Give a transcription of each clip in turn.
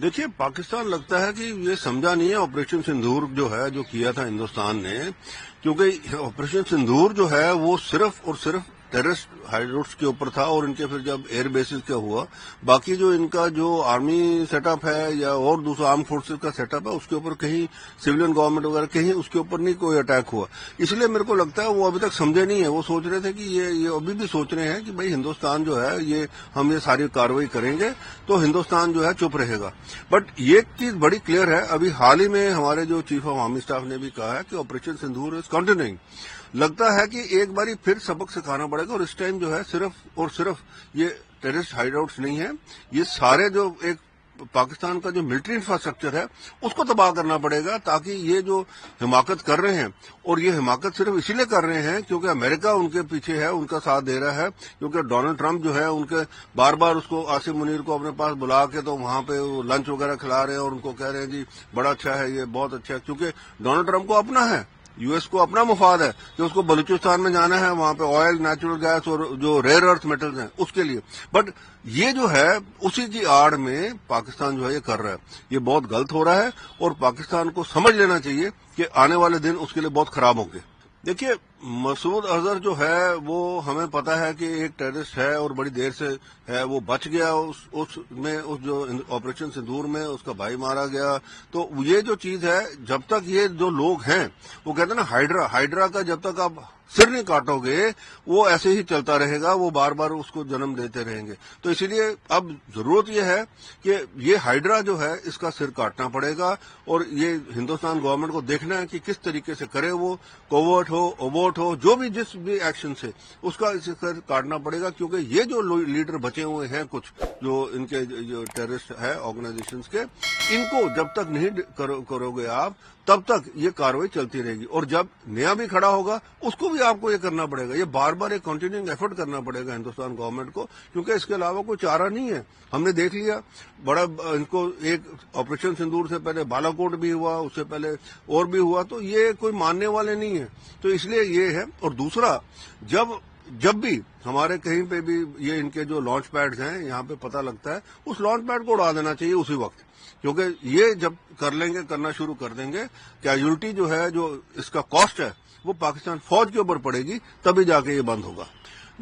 دیکھیے، پاکستان لگتا ہے کہ یہ سمجھا نہیں ہے آپریشن سندور جو ہے جو کیا تھا ہندوستان نے، کیونکہ آپریشن سندور جو ہے وہ صرف اور صرف ٹیررسٹ ہائیڈ کے اوپر تھا، اور ان کے پھر جب ایئر بیسز کا ہوا، باقی جو ان کا جو آرمی سیٹ اپ ہے یا اور دوسرا آرم فورسز کا سیٹ اپ ہے، اس کے اوپر کہیں سویلین گورنمنٹ وغیرہ کہیں اس کے اوپر نہیں کوئی اٹیک ہوا. اس لیے میرے کو لگتا ہے وہ ابھی تک سمجھے نہیں ہے. وہ سوچ رہے تھے کہ یہ ابھی بھی سوچ رہے ہیں کہ بھائی ہندوستان جو ہے ہم یہ ساری کارروائی کریں گے تو ہندوستان جو ہے چپ رہے گا. بٹ یہ چیز بڑی کلیئر ہے، ابھی حال ہی میں ہمارے جو چیف آف آرمی اسٹاف نے بھی کہا ہے کہ آپریشن سندور از کنٹینیوئنگ. لگتا ہے کہ ایک باری پھر سبق سکھانا پڑے گا، اور اس ٹائم جو ہے صرف اور صرف یہ ٹیررسٹ ہائیڈ آؤٹس نہیں ہیں، یہ سارے جو ایک پاکستان کا جو ملٹری انفراسٹرکچر ہے اس کو تباہ کرنا پڑے گا، تاکہ یہ جو حماقت کر رہے ہیں، اور یہ حماقت صرف اسی لیے کر رہے ہیں کیونکہ امریکہ ان کے پیچھے ہے، ان کا ساتھ دے رہا ہے، کیونکہ ڈونلڈ ٹرمپ جو ہے ان کے بار بار اس کو آصف منیر کو اپنے پاس بلا کے تو وہاں پہ لنچ وغیرہ کھلا رہے ہیں، اور ان کو کہہ رہے ہیں جی بڑا اچھا ہے، یہ بہت اچھا ہے، کیونکہ ڈونلڈ ٹرمپ کو اپنا ہے، یو ایس کو اپنا مفاد ہے کہ اس کو بلوچستان میں جانا ہے، وہاں پہ آئل، نیچرل گیس اور جو ریئر ارتھ میٹلز ہیں اس کے لیے. بٹ یہ جو ہے اسی کی آڑ میں پاکستان جو ہے یہ کر رہا ہے، یہ بہت غلط ہو رہا ہے، اور پاکستان کو سمجھ لینا چاہیے کہ آنے والے دن اس کے لیے بہت خراب ہوں گے. دیکھیے، مسعود اظہر جو ہے وہ ہمیں پتا ہے کہ ایک ٹیررسٹ ہے اور بڑی دیر سے ہے، وہ بچ گیا اس جو آپریشن سندور میں اس کا بھائی مارا گیا. تو یہ جو چیز ہے، جب تک یہ جو لوگ ہیں وہ کہتے ہیں نا ہائیڈرا کا جب تک آپ سر نہیں کاٹو گے وہ ایسے ہی چلتا رہے گا، وہ بار بار اس کو جنم دیتے رہیں گے. تو اسی لیے اب ضرورت یہ ہے کہ یہ ہائیڈرا جو ہے اس کا سر کاٹنا پڑے گا، اور یہ ہندوستان گورنمنٹ کو دیکھنا ہے کہ کس طریقے سے کرے، وہ کوورٹ ہو، اوورٹ ہو، جو بھی جس بھی ایکشن سے اس کا سر کاٹنا پڑے گا. کیونکہ یہ جو لیڈر بچے ہوئے ہیں کچھ جو ان کے جو ٹیررسٹ ہے آرگنائزیشنز کے، ان کو جب تک نہیں کرو گے آپ تب تک یہ کاروائی چلتی رہے گی، اور جب نیا بھی کھڑا ہوگا اس کو بھی آپ کو یہ کرنا پڑے گا. یہ بار بار ایک کنٹینیوئنگ ایفرٹ کرنا پڑے گا ہندوستان گورنمنٹ کو، کیونکہ اس کے علاوہ کوئی چارہ نہیں ہے. ہم نے دیکھ لیا بڑا ان کو ایک آپریشن سندور سے پہلے بالا کوٹ بھی ہوا، اس سے پہلے اور بھی ہوا، تو یہ کوئی ماننے والے نہیں ہیں. تو اس لیے یہ ہے. اور دوسرا، جب بھی ہمارے کہیں پہ بھی یہ ان کے جو لانچ پیڈز ہیں یہاں پہ پتہ لگتا ہے، اس لانچ پیڈ کو اڑا دینا چاہیے اسی وقت، کیونکہ یہ جب کرنا شروع کر دیں گے، کیجولٹی جو ہے، جو اس کا کاسٹ ہے، وہ پاکستان فوج کے اوپر پڑے گی، تبھی جا کے یہ بند ہوگا.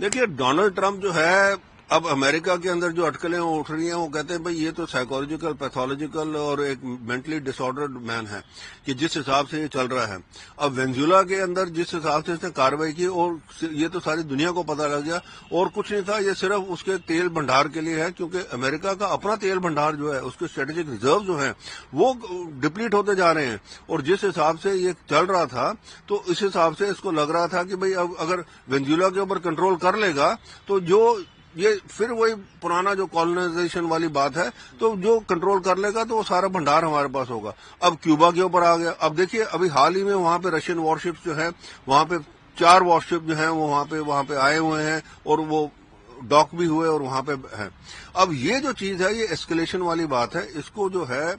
دیکھیے، ڈونلڈ ٹرمپ جو ہے، اب امریکہ کے اندر جو اٹکلیں اٹھ رہی ہیں، وہ کہتے ہیں بھئی یہ تو سائیکولوجیکل، پیتھولوجیکل اور ایک مینٹلی ڈس آرڈرڈ مین ہے کہ جس حساب سے یہ چل رہا ہے. اب وینزویلا کے اندر جس حساب سے اس نے کاروائی کی، اور یہ تو ساری دنیا کو پتہ لگ گیا، اور کچھ نہیں تھا، یہ صرف اس کے تیل بھنڈار کے لیے ہے، کیونکہ امریکہ کا اپنا تیل بھنڈار جو ہے، اس کے اسٹریٹجک ریزرو جو ہیں وہ ڈپلیٹ ہوتے جا رہے ہیں. اور جس حساب سے یہ چل رہا تھا، تو اس حساب سے اس کو لگ رہا تھا کہ بھئی اب اگر وینزویلا کے اوپر کنٹرول کر لے گا تو یہ پھر وہی پرانا جو کالونائزیشن والی بات ہے، تو جو کنٹرول کر لے گا تو وہ سارا بھنڈار ہمارے پاس ہوگا. اب کیوبا کے اوپر آ گیا. اب دیکھیے، ابھی حال ہی میں وہاں پہ رشین وارشپس جو ہیں، وہاں پہ 4 وارشپ جو ہیں وہ وہاں پہ آئے ہوئے ہیں، اور وہ ڈاک بھی ہوئے اور وہاں پہ ہیں. اب یہ جو چیز ہے، یہ ایسکلیشن والی بات ہے. اس کو جو ہے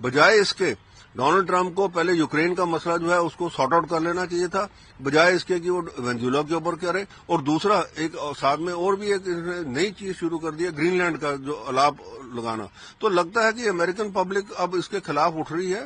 بجائے اس کے ڈونلڈ ٹرمپ کو پہلے یوکرین کا مسئلہ جو ہے اس کو سارٹ آؤٹ کر لینا چاہیے تھا، بجائے اس کے کہ وہ وینزویلا کے اوپر کرے. اور دوسرا، ایک ساتھ میں اور بھی ایک نئی چیز شروع کر دی ہے، گرین لینڈ کا جو الاپ لگانا. تو لگتا ہے کہ امریکن پبلک اب اس کے خلاف اٹھ رہی ہے.